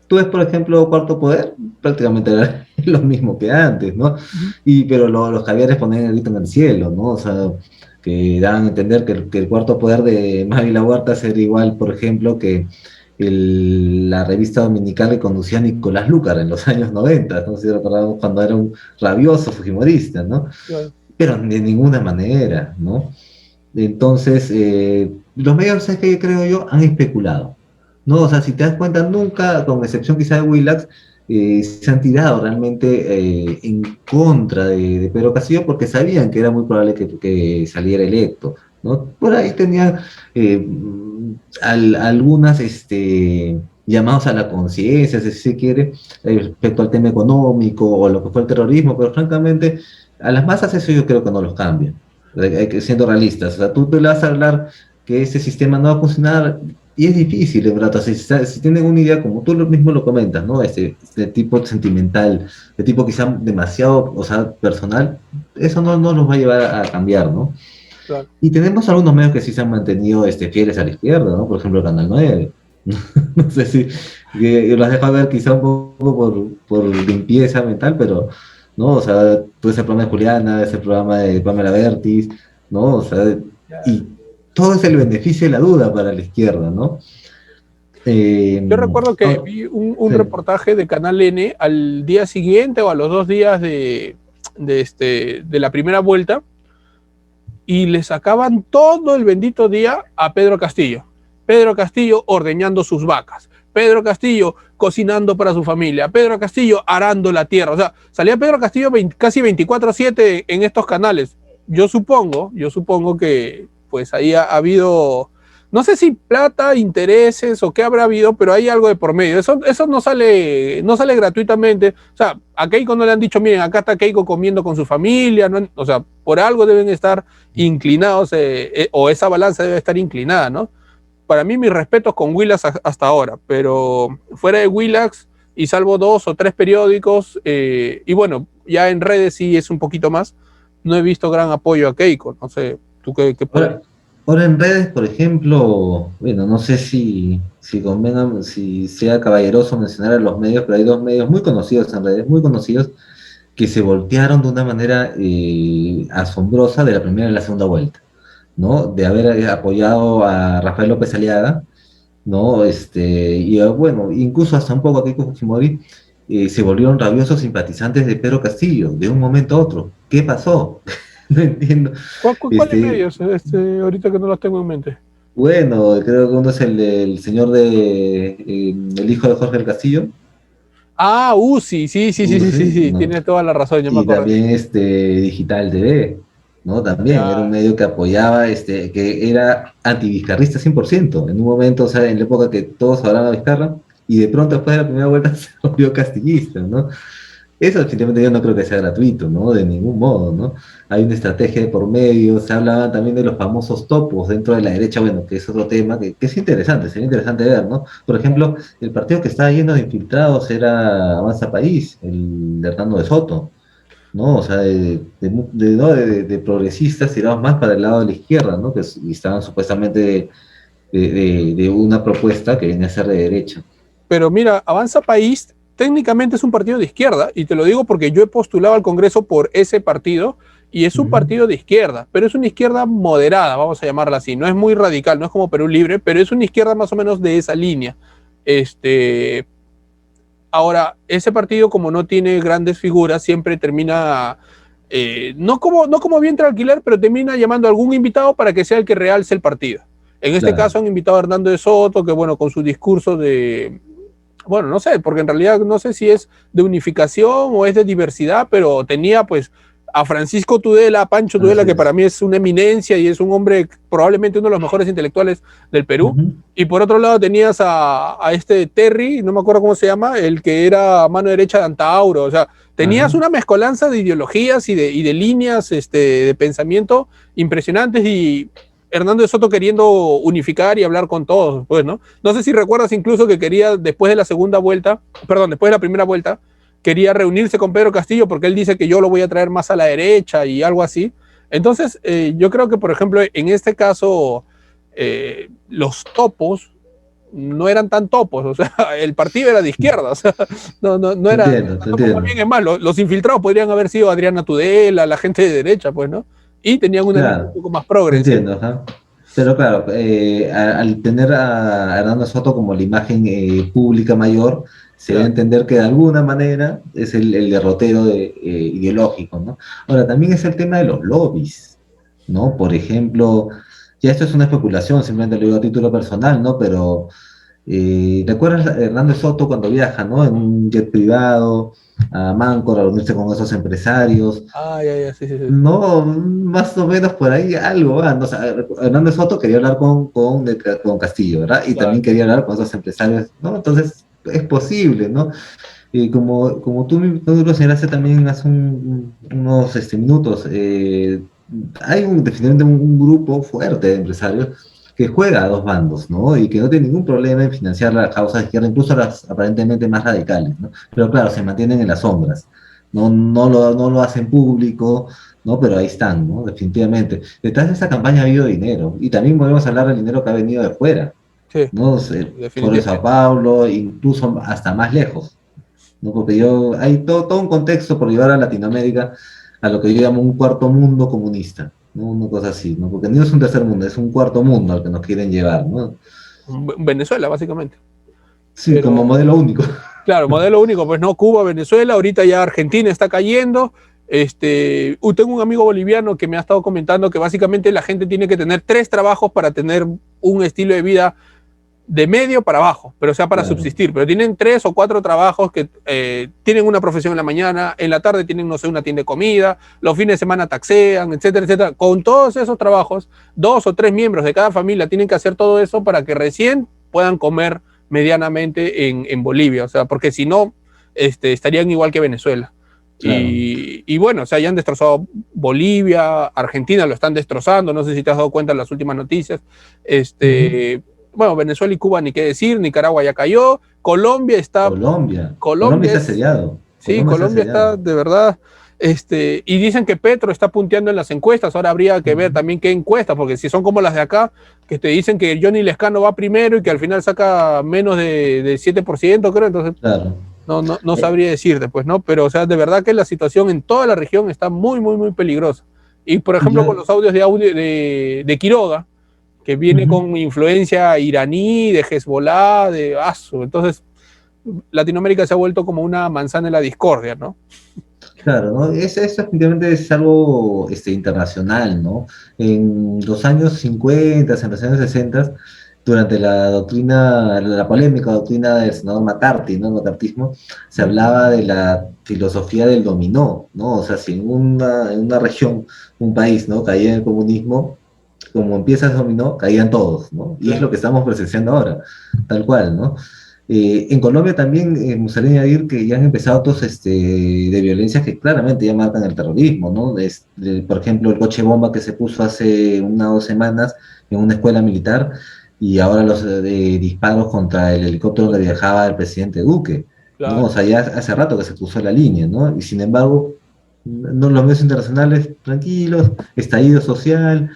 B: tú ves, por ejemplo, Cuarto Poder, prácticamente era lo mismo que antes, ¿no? Pero los Javieres ponían el grito en el cielo, ¿no? O sea, que daban a entender que el Cuarto Poder de Mávila Huerta sería igual, por ejemplo, que la revista dominical que conducía Nicolás Lúcar en los años 90, no sé si recordamos cuando era un rabioso fujimorista, ¿no? Claro. Pero de ninguna manera, ¿no? Entonces, los medios, ¿sabes qué creo yo? Han especulado, ¿no? O sea, si te das cuenta, nunca, con excepción quizá de Willax, se han tirado realmente en contra de Pedro Castillo porque sabían que era muy probable que saliera electo, ¿no? Por ahí tenían algunas llamados a la conciencia, si se quiere, respecto al tema económico o lo que fue el terrorismo, pero francamente a las masas eso yo creo que no los cambian, siendo realistas. O sea, tú le vas a hablar que ese sistema no va a funcionar y es difícil, en verdad. O sea, si tienen una idea, como tú mismo lo comentas, ¿no? Este tipo sentimental, de tipo quizá demasiado, o sea, personal, eso no los va a llevar a cambiar, ¿no? Claro. Y tenemos algunos medios que sí se han mantenido fieles a la izquierda, ¿no? Por ejemplo, el Canal 9. No sé si los dejo ver quizá un poco por limpieza mental, pero, ¿no? O sea, todo ese programa de Juliana, ese programa de Pamela Bertis, ¿no? O sea, y todo es el beneficio de la duda para la izquierda, ¿no?
A: Yo recuerdo que vi un reportaje de Canal N al día siguiente o a los 2 días de la primera vuelta, y le sacaban todo el bendito día a Pedro Castillo. Pedro Castillo ordeñando sus vacas, Pedro Castillo cocinando para su familia, Pedro Castillo arando la tierra. O sea, salía Pedro Castillo casi 24/7 en estos canales. Yo supongo que pues ahí ha habido, no sé si plata, intereses o qué habrá habido, pero hay algo de por medio. Eso no sale gratuitamente. O sea, a Keiko no le han dicho, miren, acá está Keiko comiendo con su familia, ¿no? O sea, por algo deben estar inclinados, o esa balanza debe estar inclinada, ¿no? Para mí, mis respetos con Willax hasta ahora, pero fuera de Willax, y salvo 2 o 3 periódicos, y bueno, ya en redes sí es un poquito más, no he visto gran apoyo a Keiko. No sé, ¿tú qué
B: ahora en redes, por ejemplo, bueno, no sé si sea caballeroso mencionar a los medios, pero hay 2 medios muy conocidos en redes, muy conocidos, que se voltearon de una manera asombrosa de la primera y la segunda vuelta, ¿no? De haber apoyado a Rafael López Aliaga, ¿no? Y bueno, incluso hasta un poco a Keiko Fujimori, se volvieron rabiosos simpatizantes de Pedro Castillo, de un momento a otro. ¿Qué pasó? No entiendo.
A: ¿Cuáles medios? Ahorita que no los tengo en mente.
B: Bueno, creo que uno es el señor el hijo de Jorge del Castillo.
A: Ah, Uzi, sí,
B: ¿no?
A: tienes toda la razón, yo me
B: Y
A: acuerdo.
B: también Digital TV, ¿no? También era un
A: Ya.
B: medio que apoyaba, que era antivizcarrista 100%. En un momento, o sea, en la época que todos hablaban de Vizcarra, y de pronto después de la primera vuelta se volvió castillista, ¿no? Eso definitivamente yo no creo que sea gratuito, ¿no? De ningún modo, ¿no? Hay una estrategia de por medio, se hablaba también de los famosos topos dentro de la derecha, bueno, que es otro tema que es interesante, sería interesante ver, ¿no? Por ejemplo, el partido que estaba lleno de infiltrados era Avanza País, el de Hernando de Soto, ¿no? O sea, ¿no? de progresistas tirados más para el lado de la izquierda, ¿no? Y estaban supuestamente de una propuesta que viene a ser de derecha.
A: Pero mira, Avanza País técnicamente es un partido de izquierda, y te lo digo porque yo he postulado al Congreso por ese partido, y es un
B: Ujú.
A: partido de izquierda, pero es una izquierda moderada, vamos a llamarla así. No es muy radical, no es como Perú Libre, pero es una izquierda más o menos de esa línea. Este, Ahora, ese partido, como no tiene grandes figuras, siempre termina, no como vientre de alquiler, pero termina llamando a algún invitado para que sea el que realce el partido. En este
B: Claro.
A: caso han invitado a Hernando de Soto, que bueno, con su discurso de, bueno, no sé, porque en realidad no sé si es de unificación o es de diversidad, pero tenía pues a Francisco Tudela, a Pancho Tudela,
B: Así
A: que para
B: es.
A: mí es una eminencia y es un hombre probablemente uno de los mejores intelectuales del Perú.
B: Ujú.
A: Y por otro lado tenías a este Terry, no me acuerdo cómo se llama, el que era mano derecha de Antauro. O sea, tenías
B: Ajá.
A: una mezcolanza de ideologías y de líneas de pensamiento impresionantes, y Hernando de Soto queriendo unificar y hablar con todos, pues, ¿no? No sé si recuerdas incluso que quería, después de la segunda vuelta, perdón, después de la primera vuelta, quería reunirse con Pedro Castillo porque él dice que yo lo voy a traer más a la derecha y algo así. Entonces, yo creo que, por ejemplo, en este caso, los topos no eran tan topos, o sea, el partido era de izquierda, o sea, no
B: Te
A: era
B: entiendo,
A: tan
B: te
A: topo. Más
B: entiendo.
A: bien, es más, los infiltrados podrían haber sido Adriana Tudela, la gente de derecha, pues, ¿no? Y tenían una línea un
B: Claro,
A: poco más
B: te
A: progre encima.
B: entiendo, ajá. Pero claro, al tener a Hernando Soto como la imagen pública mayor, se debe
A: Claro.
B: entender que de alguna manera es el derrotero ideológico, ¿no? Ahora, también es el tema de los lobbies, ¿no? Por ejemplo, ya esto es una especulación, simplemente lo digo a título personal, ¿no? Pero ¿recuerdas a Hernández Soto cuando viaja, ¿no? En un jet privado a Máncora a reunirse con esos empresarios?
A: Ah, ya, sí, sí, sí.
B: No, más o menos por ahí algo va. No, o sea, Hernández Soto quería hablar con Castillo, ¿verdad? Y
A: Claro.
B: también quería hablar con esos empresarios, ¿no? Entonces, es posible, ¿no? Y como tú lo señalaste también hace unos minutos, hay definitivamente un grupo fuerte de empresarios que juega a dos bandos, ¿no? Y que no tiene ningún problema en financiar las causas de izquierda, incluso las aparentemente más radicales, ¿no? Pero claro, se mantienen en las sombras, no lo hacen público, ¿no? Pero ahí están, ¿no? Definitivamente. Detrás de esta campaña ha habido dinero, y también podemos hablar del dinero que ha venido de fuera,
A: Sí,
B: ¿no? Sé, Foro de Sao
A: definitivamente.
B: Paulo, incluso hasta más lejos, ¿no? Porque hay todo un contexto por llevar a Latinoamérica a lo que yo llamo un cuarto mundo comunista, ¿no? Una cosa así, ¿no? Porque no es un tercer mundo, es un cuarto mundo al que nos quieren llevar, ¿no?
A: Venezuela, básicamente.
B: Sí, como
A: Pero,
B: modelo único.
A: claro, modelo único, pues no, Cuba, Venezuela, ahorita ya Argentina está cayendo. Tengo un amigo boliviano que me ha estado comentando que básicamente la gente tiene que tener 3 trabajos para tener un estilo de vida de medio para abajo, pero o sea, para
B: Claro,
A: subsistir. Pero tienen 3 o 4 trabajos que tienen una profesión en la mañana, en la tarde tienen, no sé, una tienda de comida, los fines de semana taxean, etcétera, etcétera. Con todos esos trabajos, 2 o 3 miembros de cada familia tienen que hacer todo eso para que recién puedan comer medianamente en Bolivia. O sea, porque si no, estarían igual que Venezuela.
B: claro.
A: Y bueno, o sea, ya han destrozado Bolivia, Argentina lo están destrozando, no sé si te has dado cuenta en las últimas noticias.
B: Ujú.
A: Bueno, Venezuela y Cuba ni qué decir, Nicaragua ya cayó,
B: Colombia
A: Colombia
B: está
A: es,
B: asediado,
A: sí,
B: Colombia está
A: Colombia está
B: asediado.
A: de verdad, y dicen que Petro está punteando en las encuestas. Ahora habría que ver
B: Ujú.
A: también qué encuestas, porque si son como las de acá, que te dicen que Johnny Lescano va primero y que al final saca menos de 7%, creo. Entonces
B: Claro.
A: no
B: Eh,
A: sabría decirte, pues, ¿no? Pero, o sea, de verdad que la situación en toda la región está muy, muy, muy peligrosa. Y, por ejemplo, con
B: ya,
A: los audio de Quiroga, que viene
B: ujú.
A: con influencia iraní, de Hezbollah, de ASU. Entonces, Latinoamérica se ha vuelto como una manzana en la discordia, ¿no?
B: Claro, ¿no? Eso definitivamente es algo internacional, ¿no? En los años 50, en los años 60, durante la polémica doctrina del senador McCarthy, ¿no? El macartismo, se hablaba de la filosofía del dominó, ¿no? O sea, si en una región, un país, ¿no? Caía en el comunismo, como empieza el dominó, caían todos, ¿no? Y es
A: Claro.
B: lo que estamos presenciando ahora, tal cual, ¿no? En Colombia también, me gustaría añadir que ya han empezado actos de violencia que claramente ya marcan el terrorismo, ¿no? Por ejemplo, el coche bomba que se puso hace 1 o 2 semanas en una escuela militar y ahora los disparos contra el helicóptero donde viajaba el presidente Duque, ¿no? O
A: Claro.
B: sea, ya hace rato que se cruzó la línea, ¿no? Y sin embargo, no, los medios internacionales tranquilos, estallido social,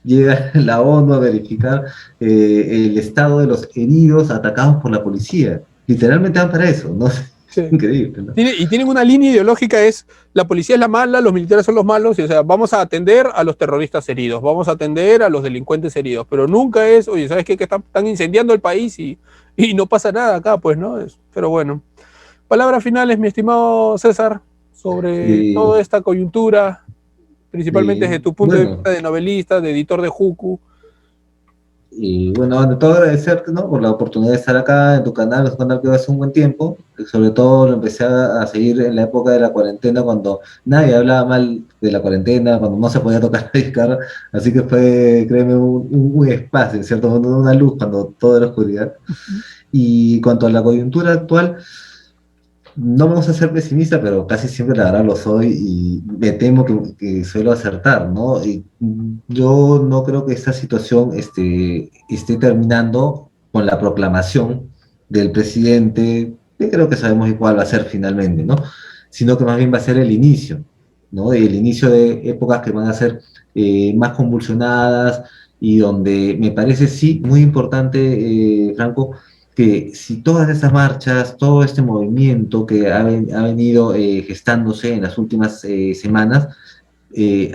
B: llega la ONU a verificar el estado de los heridos atacados por la policía. Literalmente van para eso, ¿no? Es
A: Sí.
B: increíble, ¿no?
A: Y tienen una línea ideológica, es la policía es la mala, los militares son los malos, y, o sea, vamos a atender a los terroristas heridos, vamos a atender a los delincuentes heridos, pero nunca es, oye, ¿sabes qué? Que están incendiando el país y no pasa nada acá, pues, ¿no? Pero bueno. Palabras finales, mi estimado César, sobre
B: Eh,
A: toda esta coyuntura, principalmente desde tu punto de
B: bueno,
A: vista de novelista, de editor de Juku.
B: y bueno, ante todo agradecerte, ¿no? Por la oportunidad de estar acá en tu canal, es un canal que hace un buen tiempo. Sobre todo lo empecé a seguir en la época de la cuarentena, cuando nadie hablaba mal de la cuarentena, cuando no se podía tocar la guitarra. Así que fue, créeme, un espacio, en cierto modo, una luz cuando todo era oscuridad. Y cuanto a la coyuntura actual, no me gusta ser pesimista, pero casi siempre la verdad lo soy y me temo que suelo acertar, ¿no? Y yo no creo que esta situación esté terminando con la proclamación del presidente, que creo que sabemos cuál va a ser finalmente, ¿no? Sino que más bien va a ser el inicio, ¿no? El inicio de épocas que van a ser más convulsionadas y donde me parece sí muy importante, Franco, que si todas esas marchas, todo este movimiento que ha venido gestándose en las últimas semanas,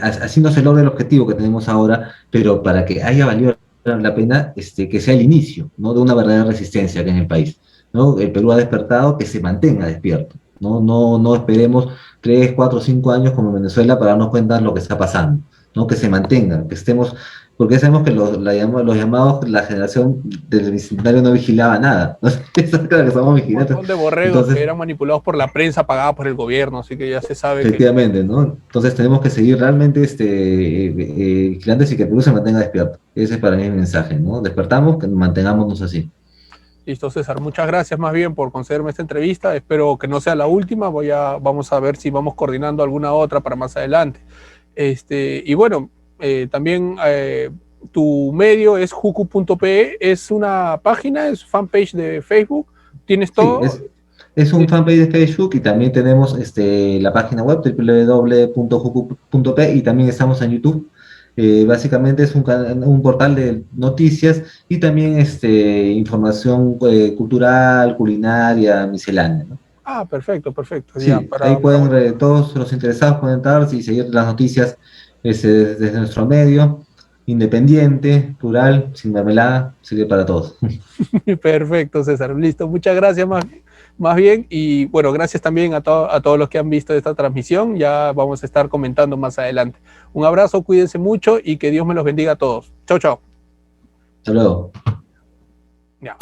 B: así no se logra el objetivo que tenemos ahora, pero para que haya valido la pena, que sea el inicio, ¿no? De una verdadera resistencia aquí en el país, ¿no? El Perú ha despertado, que se mantenga despierto, ¿no? No esperemos 3, 4, 5 años como en Venezuela para darnos cuenta de lo que está pasando, ¿no? Que se mantenga, que estemos, porque sabemos que los llamados, la generación del bicentenario no vigilaba nada, ¿no? Está claro que somos
A: Un
B: vigilantes.
A: montón de borregos que
B: Entonces,
A: eran manipulados por la prensa pagada por el gobierno, así que ya se sabe que...
B: efectivamente, ¿no? Entonces tenemos que seguir realmente vigilantes y que el Perú se mantenga despierto. Ese es para mí el mensaje, ¿no? Despertamos, que mantengámonos así.
A: Listo, César. Muchas gracias más bien por concederme esta entrevista. Espero que no sea la última. Vamos a ver si vamos coordinando alguna otra para más adelante. Y bueno, también tu medio es juku.pe, es una página, es fanpage de Facebook. ¿Tienes
B: Sí,
A: todo?
B: es un fanpage de Facebook y también tenemos la página web www.jucu.p y también estamos en YouTube. Básicamente es un portal de noticias y también información cultural, culinaria, miscelánea, ¿no?
A: Ah, perfecto, perfecto. Ya,
B: Sí, ahí pueden, todos los interesados pueden entrar y seguir las noticias desde nuestro medio, independiente, plural, sin mermelada, sirve para todos.
A: perfecto, César. Listo. Muchas gracias más bien. Y bueno, gracias también a todos los que han visto esta transmisión. Ya vamos a estar comentando más adelante. Un abrazo, cuídense mucho y que Dios me los bendiga a todos. Chau, chau.
B: Hasta luego.
A: Ya.